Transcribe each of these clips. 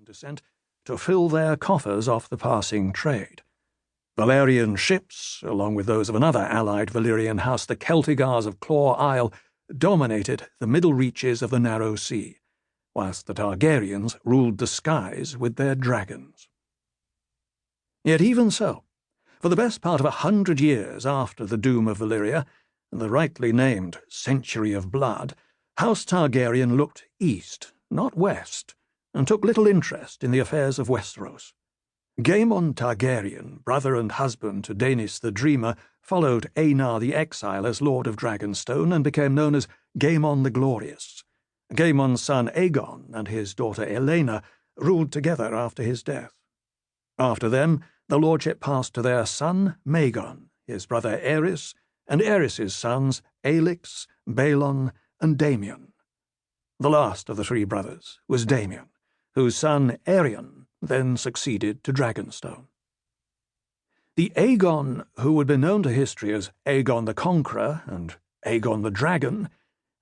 descent to fill their coffers off the passing trade. Valyrian ships, along with those of another allied Valyrian house, the Celtigars of Claw Isle, dominated the middle reaches of the narrow sea, whilst the Targaryens ruled the skies with their dragons. Yet even so, for the best part of 100 years after the doom of Valyria, the rightly named Century of Blood, House Targaryen looked east, not west, and took little interest in the affairs of Westeros. Gaemon Targaryen, brother and husband to Daenys the Dreamer, followed Aenar the Exile as Lord of Dragonstone and became known as Gaemon the Glorious. Gaemon's son Aegon and his daughter Aelena ruled together after his death. After them, the lordship passed to their son Maegon, his brother Aerys, and Aerys's sons Aelix, Balon, and Damian. The last of the three brothers was Damian, whose son Aerion then succeeded to Dragonstone. The Aegon who would be known to history as Aegon the Conqueror and Aegon the Dragon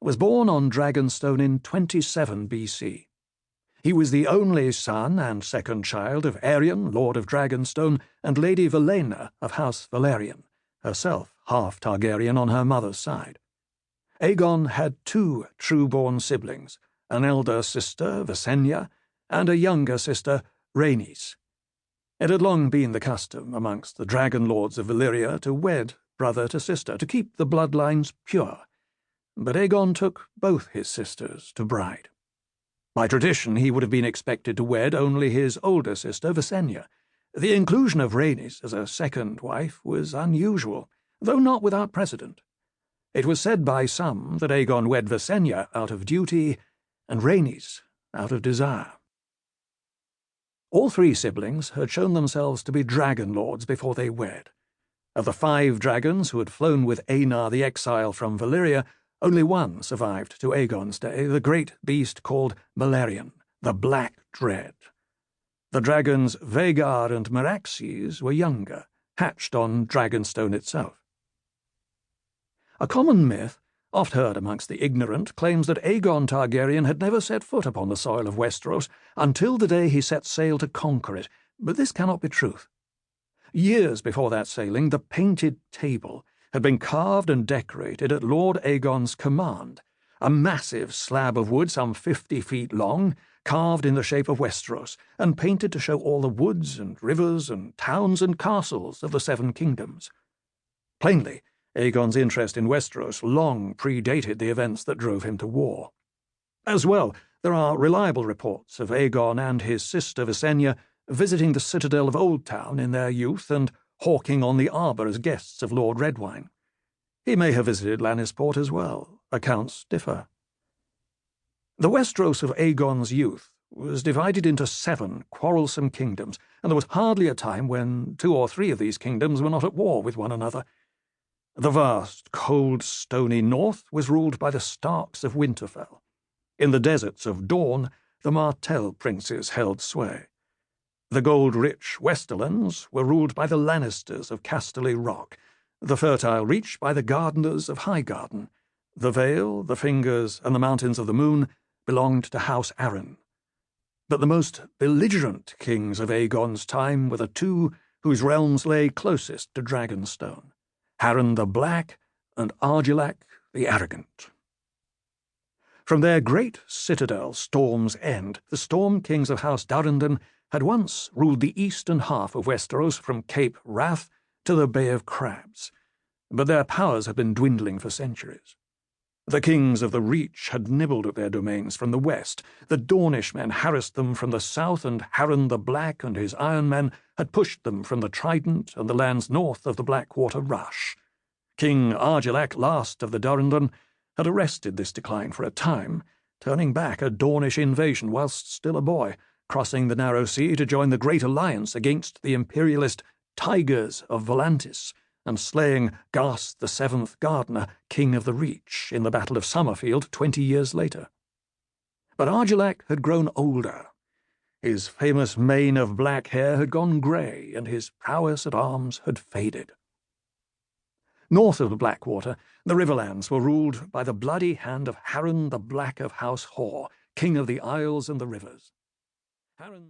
was born on Dragonstone in 27 BC. He was the only son and second child of Aerion, Lord of Dragonstone, and Lady Valena of House Valerian, herself half Targaryen on her mother's side. Aegon had two true-born siblings, an elder sister, Visenya, and a younger sister, Rhaenys. It had long been the custom amongst the dragon lords of Valyria to wed brother to sister, to keep the bloodlines pure, but Aegon took both his sisters to bride. By tradition, he would have been expected to wed only his older sister, Visenya. The inclusion of Rhaenys as a second wife was unusual, though not without precedent. It was said by some that Aegon wed Visenya out of duty and Rhaenys out of desire. All three siblings had shown themselves to be dragon lords before they wed. Of the 5 dragons who had flown with Aenar the Exile from Valyria, only one survived to Aegon's day, the great beast called Balerion, the Black Dread. The dragons Vhagar and Meraxes were younger, hatched on Dragonstone itself. A common myth, oft heard amongst the ignorant, claims that Aegon Targaryen had never set foot upon the soil of Westeros until the day he set sail to conquer it, but this cannot be truth. Years before that sailing, the Painted Table had been carved and decorated at Lord Aegon's command, a massive slab of wood some 50 feet long, carved in the shape of Westeros, and painted to show all the woods and rivers and towns and castles of the 7 kingdoms. Plainly, Aegon's interest in Westeros long predated the events that drove him to war. As well, there are reliable reports of Aegon and his sister Visenya visiting the Citadel of Old Town in their youth and hawking on the arbour as guests of Lord Redwyne. He may have visited Lannisport as well. Accounts differ. The Westeros of Aegon's youth was divided into 7 quarrelsome kingdoms, and there was hardly a time when 2 or 3 of these kingdoms were not at war with one another. The vast, cold, stony north was ruled by the Starks of Winterfell. In the deserts of Dorne, the Martell princes held sway. The gold-rich Westerlands were ruled by the Lannisters of Casterly Rock, the fertile reach by the Gardeners of Highgarden. The Vale, the Fingers, and the Mountains of the Moon belonged to House Arryn. But the most belligerent kings of Aegon's time were the 2 whose realms lay closest to Dragonstone, Harren the Black and Argilac the Arrogant. From their great citadel, Storm's End, the Storm Kings of House Durrandon had once ruled the eastern half of Westeros from Cape Wrath to the Bay of Crabs, but their powers had been dwindling for centuries. The kings of the Reach had nibbled at their domains from the west, the Dornish men harassed them from the south, and Harren the Black and his Iron Men had pushed them from the Trident and the lands north of the Blackwater Rush. King Argilac, last of the Durrandon, had arrested this decline for a time, turning back a Dornish invasion whilst still a boy, crossing the narrow sea to join the great alliance against the imperialist Tigers of Volantis, and slaying Ghast the 7th Gardener, King of the Reach, in the Battle of Summerfield 20 years later. But Argilac had grown older. His famous mane of black hair had gone grey, and his prowess at arms had faded. North of the Blackwater, the Riverlands were ruled by the bloody hand of Harren the Black of House Hoare, King of the Isles and the Rivers. Harren